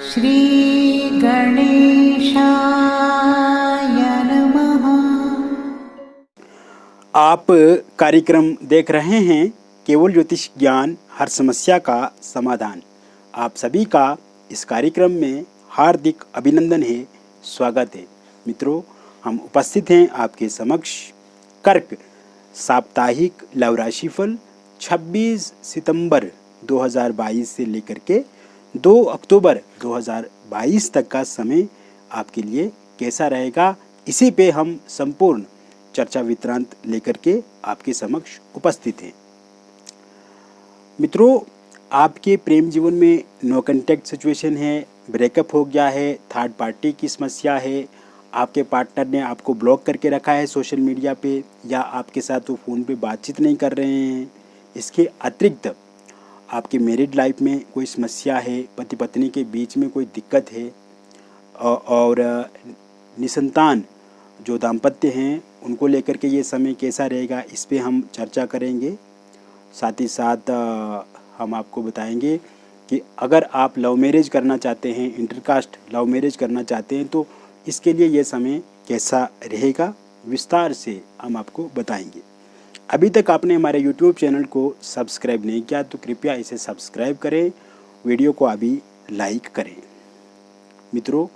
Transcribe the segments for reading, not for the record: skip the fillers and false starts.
श्री गणेशाय नमः। आप कार्यक्रम देख रहे हैं केवल ज्योतिष ज्ञान हर समस्या का समाधान। आप सभी का इस कार्यक्रम में हार्दिक अभिनंदन है, स्वागत है। मित्रों, हम उपस्थित हैं आपके समक्ष कर्क साप्ताहिक लव राशिफल 26 सितंबर 2022 से लेकर के 2 अक्टूबर 2022 तक का समय आपके लिए कैसा रहेगा, इसी पे हम संपूर्ण चर्चा विवरांत लेकर के आपके समक्ष उपस्थित हैं। मित्रों, आपके प्रेम जीवन में नो कॉन्टैक्ट सिचुएशन है, ब्रेकअप हो गया है, थर्ड पार्टी की समस्या है, आपके पार्टनर ने आपको ब्लॉक करके रखा है सोशल मीडिया पे, या आपके साथ वो फ़ोन पे बातचीत नहीं कर रहे हैं। इसके अतिरिक्त आपके मैरिड लाइफ में कोई समस्या है, पति पत्नी के बीच में कोई दिक्कत है, और निसंतान जो दाम्पत्य हैं उनको लेकर के ये समय कैसा रहेगा, इस पे हम चर्चा करेंगे। साथ ही साथ हम आपको बताएंगे कि अगर आप लव मैरिज करना चाहते हैं, इंटरकास्ट लव मैरिज करना चाहते हैं, तो इसके लिए ये समय कैसा रहेगा, विस्तार से हम आपको बताएंगे। अभी तक आपने हमारे YouTube चैनल को सब्सक्राइब नहीं किया तो कृपया इसे सब्सक्राइब करें, वीडियो को अभी लाइक करें। मित्रों,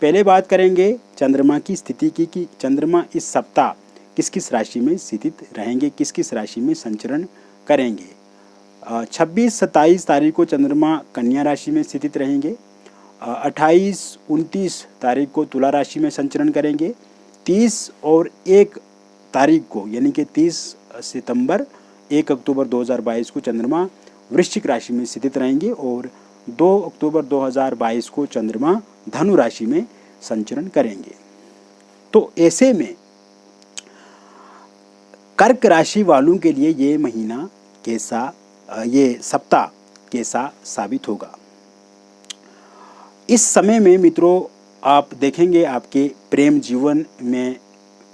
पहले बात करेंगे चंद्रमा की स्थिति की कि चंद्रमा इस सप्ताह किस किस राशि में स्थित रहेंगे, किस किस राशि में संचरण करेंगे। 26-27 तारीख को चंद्रमा कन्या राशि में स्थित रहेंगे। 28-29 तारीख को तुला राशि में संचरण करेंगे। 30 और 1 तारीख को यानी कि 30 सितंबर 1 अक्टूबर 2022 को चंद्रमा वृश्चिक राशि में स्थित रहेंगे और 2 अक्टूबर 2022 को चंद्रमा धनु राशि में संचरण करेंगे। तो ऐसे में कर्क राशि वालों के लिए ये महीना कैसा, ये सप्ताह कैसा साबित होगा। इस समय में मित्रों, आप देखेंगे आपके प्रेम जीवन में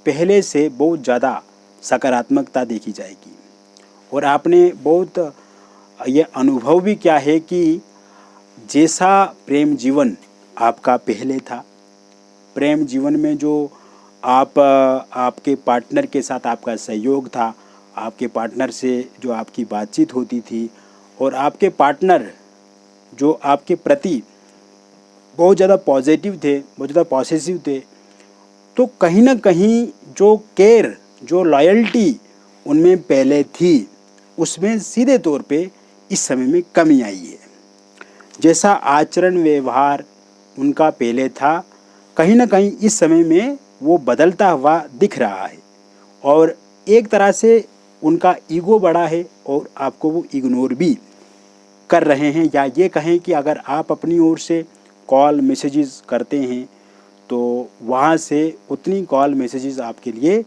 पहले से बहुत ज़्यादा सकारात्मकता देखी जाएगी और आपने बहुत ये अनुभव भी किया है कि जैसा प्रेम जीवन आपका पहले था, प्रेम जीवन में जो आपके पार्टनर के साथ आपका सहयोग था, आपके पार्टनर से जो आपकी बातचीत होती थी और आपके पार्टनर जो आपके प्रति बहुत ज़्यादा पॉजिटिव थे, बहुत ज़्यादा पॉसेसिव थे, तो कहीं ना कहीं जो केयर, जो लॉयल्टी उनमें पहले थी, उसमें सीधे तौर पे इस समय में कमी आई है। जैसा आचरण व्यवहार उनका पहले था, कहीं ना कहीं इस समय में वो बदलता हुआ दिख रहा है और एक तरह से उनका ईगो बढ़ा है और आपको वो इग्नोर भी कर रहे हैं, या ये कहें कि अगर आप अपनी ओर से कॉल मैसेजेस करते हैं तो वहाँ से उतनी कॉल मैसेजेस आपके लिए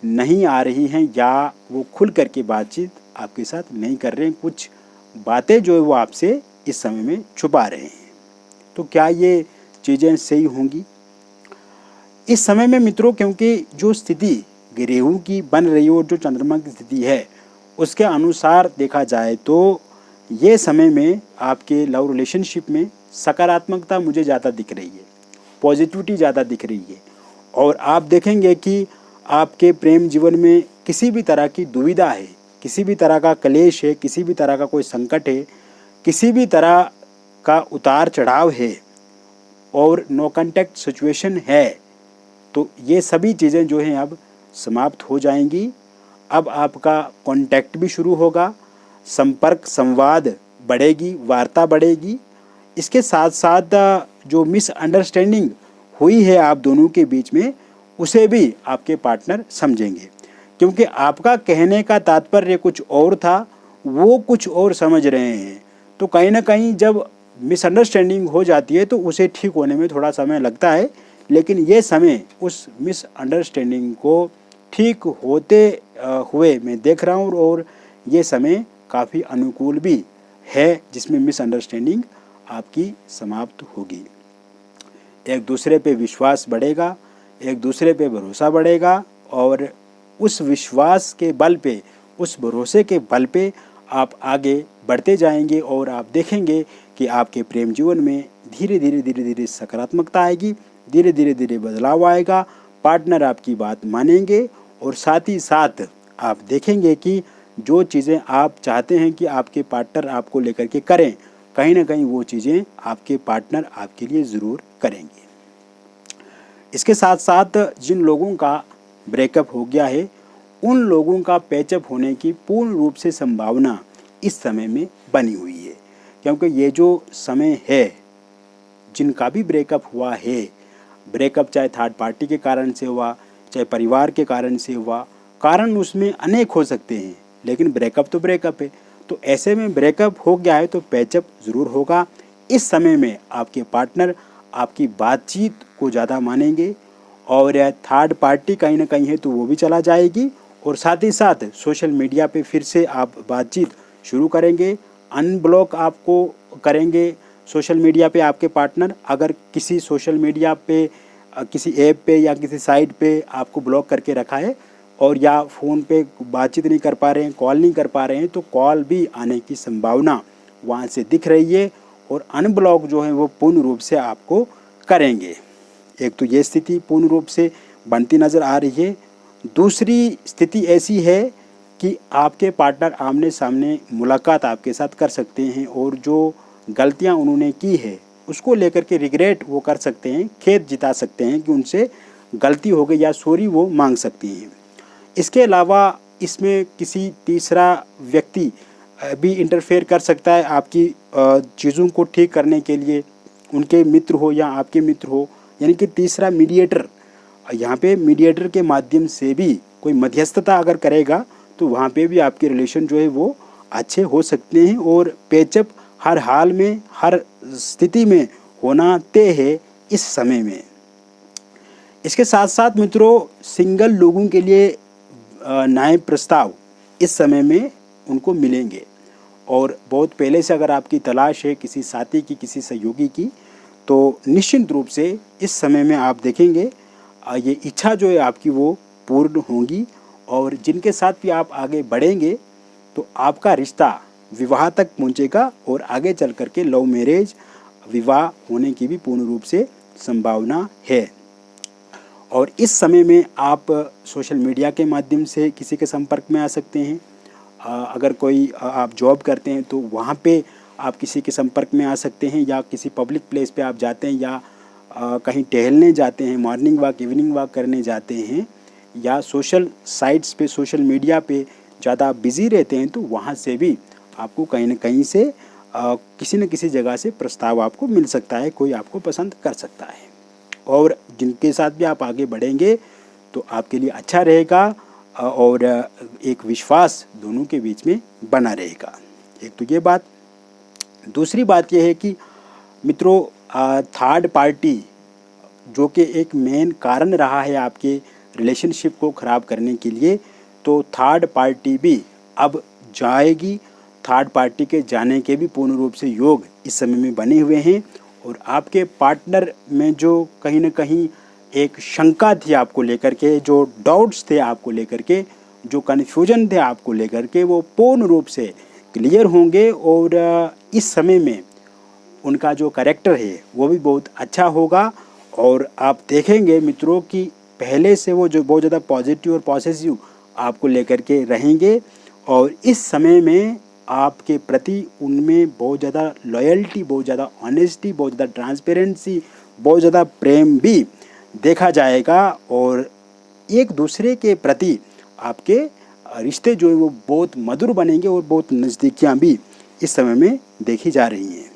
नहीं आ रही हैं, या वो खुल करके बातचीत आपके साथ नहीं कर रहे हैं, कुछ बातें जो है वो आपसे इस समय में छुपा रहे हैं। तो क्या ये चीज़ें सही होंगी इस समय में मित्रों? क्योंकि जो स्थिति गेहूं की बन रही है और जो चंद्रमा की स्थिति है उसके अनुसार देखा जाए तो ये समय में आपके लव रिलेशनशिप में सकारात्मकता मुझे ज़्यादा दिख रही है, पॉजिटिविटी ज़्यादा दिख रही है और आप देखेंगे कि आपके प्रेम जीवन में किसी भी तरह की दुविधा है, किसी भी तरह का क्लेश है, किसी भी तरह का कोई संकट है, किसी भी तरह का उतार चढ़ाव है और नो कॉन्टैक्ट सिचुएशन है, तो ये सभी चीज़ें जो हैं अब समाप्त हो जाएंगी। अब आपका कांटेक्ट भी शुरू होगा, संपर्क संवाद बढ़ेगी, वार्ता बढ़ेगी। इसके साथ साथ जो मिसअंडरस्टैंडिंग हुई है आप दोनों के बीच में, उसे भी आपके पार्टनर समझेंगे, क्योंकि आपका कहने का तात्पर्य कुछ और था, वो कुछ और समझ रहे हैं। तो कहीं ना कहीं जब मिसअंडरस्टैंडिंग हो जाती है तो उसे ठीक होने में थोड़ा समय लगता है, लेकिन ये समय उस मिसअंडरस्टैंडिंग को ठीक होते हुए मैं देख रहा हूँ और ये समय काफ़ी अनुकूल भी है, जिसमें मिसअंडरस्टैंडिंग आपकी समाप्त होगी। एक दूसरे पे विश्वास बढ़ेगा, एक दूसरे पे भरोसा बढ़ेगा और उस विश्वास के बल पे, उस भरोसे के बल पे आप आगे बढ़ते जाएंगे और आप देखेंगे कि आपके प्रेम जीवन में धीरे धीरे धीरे धीरे सकारात्मकता आएगी, धीरे धीरे धीरे बदलाव आएगा, पार्टनर आपकी बात मानेंगे और साथ ही साथ आप देखेंगे कि जो चीज़ें आप चाहते हैं कि आपके पार्टनर आपको लेकर के करें, कहीं ना कहीं वो चीज़ें आपके पार्टनर आपके लिए ज़रूर करेंगे। इसके साथ साथ जिन लोगों का ब्रेकअप हो गया है, उन लोगों का पैचअप होने की पूर्ण रूप से संभावना इस समय में बनी हुई है, क्योंकि ये जो समय है, जिनका भी ब्रेकअप हुआ है, ब्रेकअप चाहे थर्ड पार्टी के कारण से हुआ, चाहे परिवार के कारण से हुआ, कारण उसमें अनेक हो सकते हैं, लेकिन ब्रेकअप तो ब्रेकअप है। तो ऐसे में ब्रेकअप हो गया है तो पैचअप ज़रूर होगा। इस समय में आपके पार्टनर आपकी बातचीत को ज़्यादा मानेंगे और थर्ड पार्टी कहीं ना कहीं है तो वो भी चला जाएगी, और साथ ही साथ सोशल मीडिया पे फिर से आप बातचीत शुरू करेंगे। अनब्लॉक आपको करेंगे सोशल मीडिया पे आपके पार्टनर, अगर किसी सोशल मीडिया पे किसी ऐप पे या किसी साइट पे आपको ब्लॉक करके रखा है और या फ़ोन पे बातचीत नहीं कर पा रहे हैं, कॉल नहीं कर पा रहे हैं, तो कॉल भी आने की संभावना वहाँ से दिख रही है और अनब्लॉक जो है वो पूर्ण रूप से आपको करेंगे। एक तो ये स्थिति पूर्ण रूप से बनती नज़र आ रही है। दूसरी स्थिति ऐसी है कि आपके पार्टनर आमने सामने मुलाकात आपके साथ कर सकते हैं और जो गलतियां उन्होंने की है उसको लेकर के रिग्रेट वो कर सकते हैं, खेद जिता सकते हैं कि उनसे गलती हो गई या सॉरी वो मांग सकती हैं। इसके अलावा इसमें किसी तीसरा व्यक्ति भी इंटरफेयर कर सकता है आपकी चीज़ों को ठीक करने के लिए, उनके मित्र हो या आपके मित्र हो, यानी कि तीसरा मीडिएटर। यहाँ पे मीडिएटर के माध्यम से भी कोई मध्यस्थता अगर करेगा तो वहाँ पे भी आपके रिलेशन जो है वो अच्छे हो सकते हैं और पैचअप हर हाल में, हर स्थिति में होना तय है इस समय में। इसके साथ साथ मित्रों, सिंगल लोगों के लिए नए प्रस्ताव इस समय में उनको मिलेंगे और बहुत पहले से अगर आपकी तलाश है किसी साथी की, किसी सहयोगी की, तो निश्चित रूप से इस समय में आप देखेंगे ये इच्छा जो है आपकी वो पूर्ण होगी और जिनके साथ भी आप आगे बढ़ेंगे तो आपका रिश्ता विवाह तक पहुंचेगा और आगे चल कर के लव मैरिज, विवाह होने की भी पूर्ण रूप से संभावना है। और इस समय में आप सोशल मीडिया के माध्यम से किसी के संपर्क में आ सकते हैं। अगर कोई आप जॉब करते हैं तो वहाँ पे आप किसी के संपर्क में आ सकते हैं, या किसी पब्लिक प्लेस पे आप जाते हैं, या कहीं टहलने जाते हैं, मॉर्निंग वॉक, इवनिंग वॉक करने जाते हैं, या सोशल साइट्स पे, सोशल मीडिया पे ज़्यादा बिज़ी रहते हैं, तो वहाँ से भी आपको कहीं ना कहीं से किसी न किसी जगह से प्रस्ताव आपको मिल सकता है, कोई आपको पसंद कर सकता है। और जिनके साथ भी आप आगे बढ़ेंगे तो आपके लिए अच्छा रहेगा और एक विश्वास दोनों के बीच में बना रहेगा। एक तो ये बात। दूसरी बात यह है कि मित्रों, थर्ड पार्टी जो कि एक मेन कारण रहा है आपके रिलेशनशिप को ख़राब करने के लिए, तो थर्ड पार्टी भी अब जाएगी। थर्ड पार्टी के जाने के भी पूर्ण रूप से योग इस समय में बने हुए हैं और आपके पार्टनर में जो कहीं ना कहीं एक शंका थी आपको लेकर के, जो डाउट्स थे आपको लेकर के, जो कन्फ्यूजन थे आपको लेकर के, वो पूर्ण रूप से क्लियर होंगे और इस समय में उनका जो कैरेक्टर है वो भी बहुत अच्छा होगा। और आप देखेंगे मित्रों कि पहले से वो जो बहुत ज़्यादा पॉजिटिव और पॉसेसिव आपको लेकर के रहेंगे और इस समय में आपके प्रति उनमें बहुत ज़्यादा लॉयल्टी, बहुत ज़्यादा ऑनेस्टी, बहुत ज़्यादा ट्रांसपेरेंसी, बहुत ज़्यादा प्रेम भी देखा जाएगा और एक दूसरे के प्रति आपके रिश्ते जो है वो बहुत मधुर बनेंगे और बहुत नज़दीकियाँ भी इस समय में देखी जा रही हैं।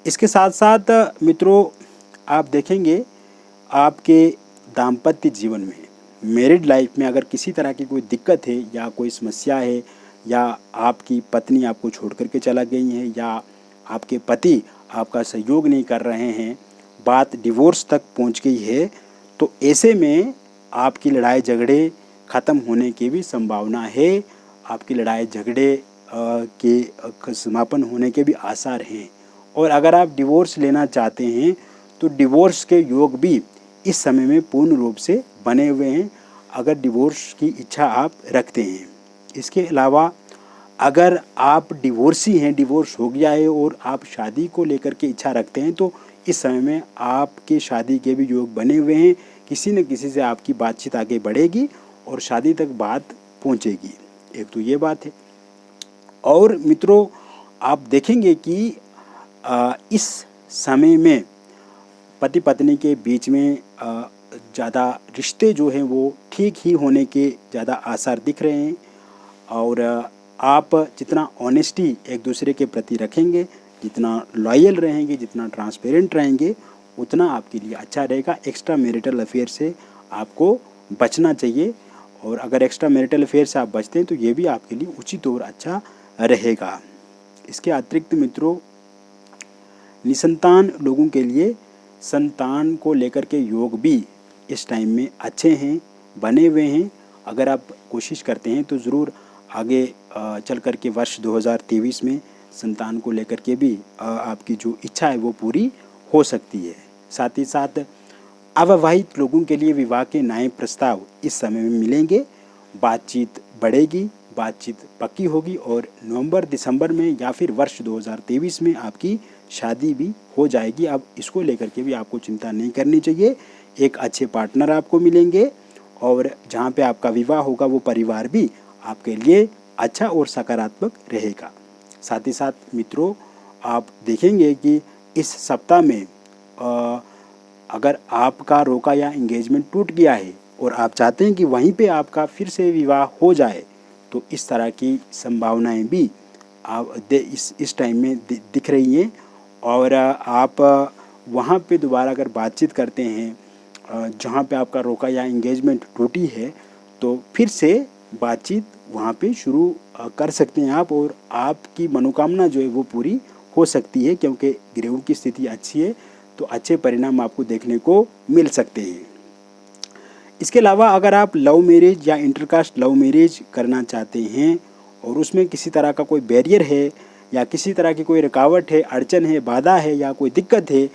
इसके साथ साथ मित्रों, आप देखेंगे आपके दाम्पत्य जीवन में, मैरिड लाइफ में अगर किसी तरह की कोई दिक्कत है या कोई समस्या है, या आपकी पत्नी आपको छोड़ करके चला गई है, या आपके पति आपका सहयोग नहीं कर रहे हैं, बात डिवोर्स तक पहुंच गई है, तो ऐसे में आपकी लड़ाई झगड़े ख़त्म होने की भी संभावना है। आपकी लड़ाई झगड़े के समापन होने के भी आसार हैं। और अगर आप डिवोर्स लेना चाहते हैं तो डिवोर्स के योग भी इस समय में पूर्ण रूप से बने हुए हैं, अगर डिवोर्स की इच्छा आप रखते हैं। इसके अलावा अगर आप डिवोर्सी हैं, डिवोर्स हो गया है और आप शादी को लेकर के इच्छा रखते हैं, तो इस समय में आपके शादी के भी योग बने हुए हैं। किसी न किसी से आपकी बातचीत आगे बढ़ेगी और शादी तक बात पहुंचेगी। एक तो ये बात है। और मित्रों, आप देखेंगे कि इस समय में पति पत्नी के बीच में ज़्यादा रिश्ते जो हैं वो ठीक ही होने के ज़्यादा आसार दिख रहे हैं। और आप जितना ऑनेस्टी एक दूसरे के प्रति रखेंगे, जितना लॉयल रहेंगे, जितना ट्रांसपेरेंट रहेंगे, उतना आपके लिए अच्छा रहेगा। एक्स्ट्रा मैरिटल अफेयर से आपको बचना चाहिए, और अगर एक्स्ट्रा मैरिटल अफेयर से आप बचते हैं तो ये भी आपके लिए उचित और अच्छा रहेगा। इसके अतिरिक्त मित्रों, निसंतान लोगों के लिए संतान को लेकर के योग भी इस टाइम में अच्छे हैं, बने हुए हैं। अगर आप कोशिश करते हैं तो ज़रूर आगे चल कर के वर्ष 2023 में संतान को लेकर के भी आपकी जो इच्छा है वो पूरी हो सकती है। साथ ही साथ अविवाहित लोगों के लिए विवाह के नए प्रस्ताव इस समय में मिलेंगे, बातचीत बढ़ेगी, बातचीत पक्की होगी और नवंबर दिसंबर में या फिर वर्ष 2023 में आपकी शादी भी हो जाएगी। अब इसको लेकर के भी आपको चिंता नहीं करनी चाहिए। एक अच्छे पार्टनर आपको मिलेंगे और जहाँ पे आपका विवाह होगा वो परिवार भी आपके लिए अच्छा और सकारात्मक रहेगा। साथ ही साथ मित्रों, आप देखेंगे कि इस सप्ताह में अगर आपका रोका या एंगेजमेंट टूट गया है और आप चाहते हैं कि वहीं पे आपका फिर से विवाह हो जाए, तो इस तरह की संभावनाएं भी आप इस टाइम में दिख रही हैं। और आप वहाँ पे दोबारा अगर बातचीत करते हैं जहाँ पे आपका रोका या एंगेजमेंट टूटी है, तो फिर से बातचीत वहाँ पे शुरू कर सकते हैं आप, और आपकी मनोकामना जो है वो पूरी हो सकती है, क्योंकि ग्रहों की स्थिति अच्छी है तो अच्छे परिणाम आपको देखने को मिल सकते हैं। इसके अलावा अगर आप लव मैरिज या इंटरकास्ट लव मैरिज करना चाहते हैं और उसमें किसी तरह का कोई बैरियर है या किसी तरह की कोई रुकावट है, अड़चन है, बाधा है या कोई दिक्कत है,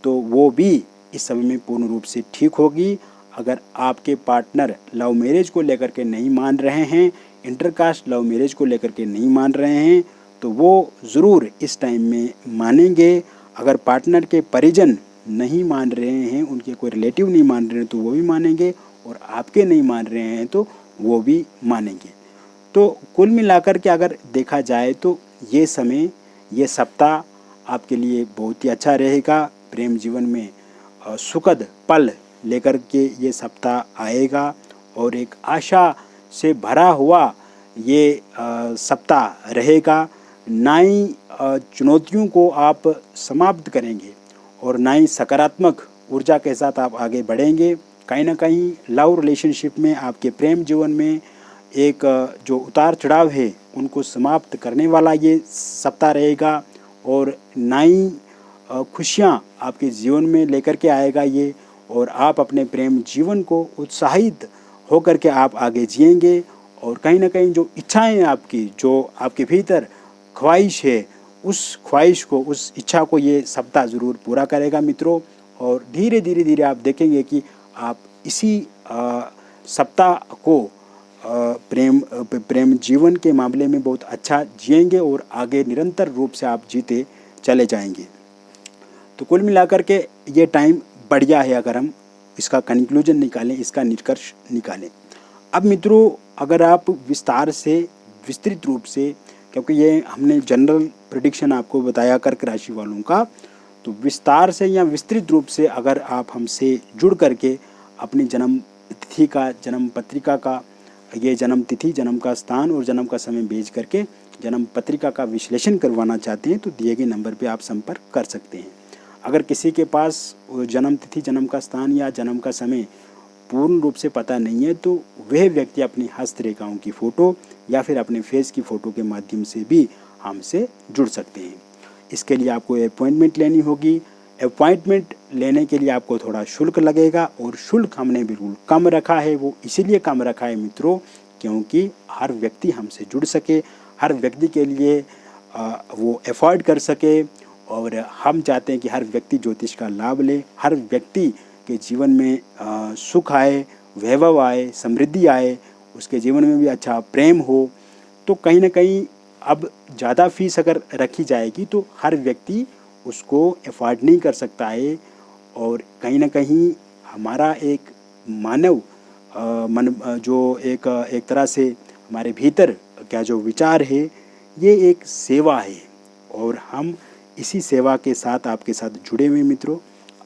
तो वो भी इस समय में पूर्ण रूप से ठीक होगी। अगर आपके पार्टनर लव मैरिज को लेकर के नहीं मान रहे हैं, इंटरकास्ट लव मैरिज को लेकर के नहीं मान रहे हैं, तो वो ज़रूर इस टाइम में मानेंगे। अगर पार्टनर के परिजन नहीं मान रहे हैं, उनके कोई रिलेटिव नहीं मान रहे हैं, तो वो भी मानेंगे, और आपके नहीं मान रहे हैं तो वो भी मानेंगे। तो कुल मिलाकर के अगर देखा जाए तो ये समय, ये सप्ताह आपके लिए बहुत ही अच्छा रहेगा। प्रेम जीवन में सुखद पल लेकर के ये सप्ताह आएगा और एक आशा से भरा हुआ ये सप्ताह रहेगा। नई चुनौतियों को आप समाप्त करेंगे और नई सकारात्मक ऊर्जा के साथ आप आगे बढ़ेंगे। कहीं ना कहीं लव रिलेशनशिप में, आपके प्रेम जीवन में एक जो उतार चढ़ाव है उनको समाप्त करने वाला ये सप्ताह रहेगा, और नई खुशियाँ आपके जीवन में लेकर के आएगा ये, और आप अपने प्रेम जीवन को उत्साहित होकर के आप आगे जिएंगे। और कहीं ना कहीं जो इच्छाएं हैं आपकी, जो आपके भीतर ख्वाहिश है, उस ख्वाहिश को, उस इच्छा को ये सप्ताह ज़रूर पूरा करेगा मित्रों। और धीरे धीरे आप देखेंगे कि आप इसी सप्ताह को प्रेम जीवन के मामले में बहुत अच्छा जिएंगे और आगे निरंतर रूप से आप जीते चले जाएंगे। तो कुल मिलाकर के ये टाइम बढ़िया है अगर हम इसका कंक्लूजन निकालें, इसका निष्कर्ष निकालें। अब मित्रों, अगर आप विस्तार से, विस्तृत रूप से, क्योंकि ये हमने जनरल प्रेडिक्शन आपको बताया कर्क राशि वालों का, तो विस्तार से या विस्तृत रूप से अगर आप हमसे जुड़ करके अपनी जन्म तिथि का, जन्म पत्रिका का, ये जन्म तिथि, जन्म का स्थान और जन्म का समय भेज करके जन्म पत्रिका का विश्लेषण करवाना चाहते हैं, तो दिए गए नंबर पे आप संपर्क कर सकते हैं। अगर किसी के पास जन्म तिथि, जन्म का स्थान या जन्म का समय पूर्ण रूप से पता नहीं है, तो वह व्यक्ति अपनी हस्तरेखाओं की फ़ोटो या फिर अपने फेस की फ़ोटो के माध्यम से भी हमसे जुड़ सकते हैं। इसके लिए आपको अपॉइंटमेंट लेनी होगी। अपॉइंटमेंट लेने के लिए आपको थोड़ा शुल्क लगेगा, और शुल्क हमने बिल्कुल कम रखा है। वो इसीलिए कम रखा है मित्रों, क्योंकि हर व्यक्ति हमसे जुड़ सके, हर व्यक्ति के लिए वो अफोर्ड कर सके, और हम चाहते हैं कि हर व्यक्ति ज्योतिष का लाभ ले, हर व्यक्ति के जीवन में सुख आए, वैभव आए, समृद्धि आए, उसके जीवन में भी अच्छा प्रेम हो। तो कहीं ना कहीं अब ज़्यादा फीस अगर रखी जाएगी तो हर व्यक्ति उसको अफोर्ड नहीं कर सकता है, और कहीं ना कहीं हमारा एक मानव जो एक तरह से हमारे भीतर क्या जो विचार है, ये एक सेवा है, और हम इसी सेवा के साथ आपके साथ जुड़े हुए मित्रों।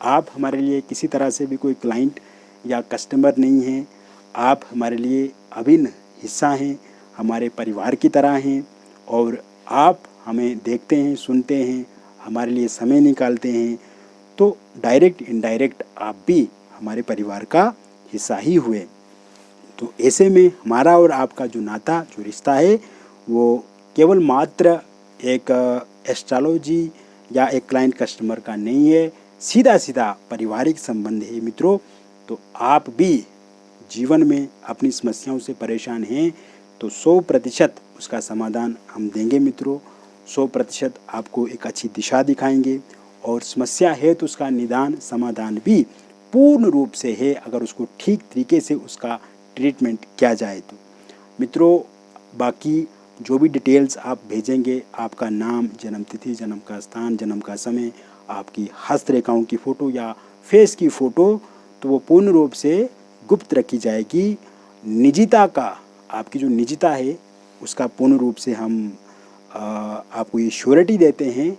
आप हमारे लिए किसी तरह से भी कोई क्लाइंट या कस्टमर नहीं हैं, आप हमारे लिए अभिन्न हिस्सा हैं, हमारे परिवार की तरह हैं, और आप हमें देखते हैं, सुनते हैं, हमारे लिए समय निकालते हैं, तो डायरेक्ट इनडायरेक्ट आप भी हमारे परिवार का हिस्सा ही हुए। तो ऐसे में हमारा और आपका जो नाता, जो रिश्ता है, वो केवल मात्र एक एस्ट्रोलॉजी या एक क्लाइंट कस्टमर का नहीं है, सीधा सीधा पारिवारिक संबंध है मित्रों। तो आप भी जीवन में अपनी समस्याओं से परेशान हैं तो 100% उसका समाधान हम देंगे मित्रों। 100% आपको एक अच्छी दिशा दिखाएंगे, और समस्या है तो उसका निदान समाधान भी पूर्ण रूप से है, अगर उसको ठीक तरीके से उसका ट्रीटमेंट किया जाए तो मित्रों। बाकी जो भी डिटेल्स आप भेजेंगे, आपका नाम, जन्म तिथि, जन्म का स्थान, जन्म का समय, आपकी हस्तरेखाओं की फ़ोटो या फेस की फ़ोटो, तो वो पूर्ण रूप से गुप्त रखी जाएगी। निजता का, आपकी जो निजता है उसका पूर्ण रूप से हम आपको ये श्योरिटी देते हैं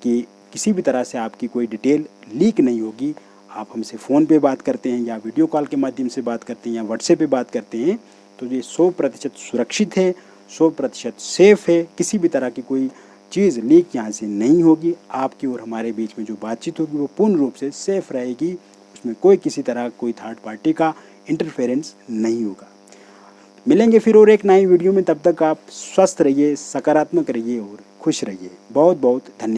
कि किसी भी तरह से आपकी कोई डिटेल लीक नहीं होगी। आप हमसे फ़ोन पे बात करते हैं या वीडियो कॉल के माध्यम से बात करते हैं या व्हाट्सएप पे बात करते हैं, तो ये 100% सुरक्षित है, 100% सेफ़ है। किसी भी तरह की कोई चीज़ लीक यहाँ से नहीं होगी। आपकी और हमारे बीच में जो बातचीत होगी वो पूर्ण रूप से सेफ़ रहेगी, उसमें कोई किसी तरह कोई थर्ड पार्टी का इंटरफेरेंस नहीं होगा। मिलेंगे फिर और एक नई वीडियो में, तब तक आप स्वस्थ रहिए, सकारात्मक रहिए और खुश रहिए। बहुत बहुत धन्यवाद।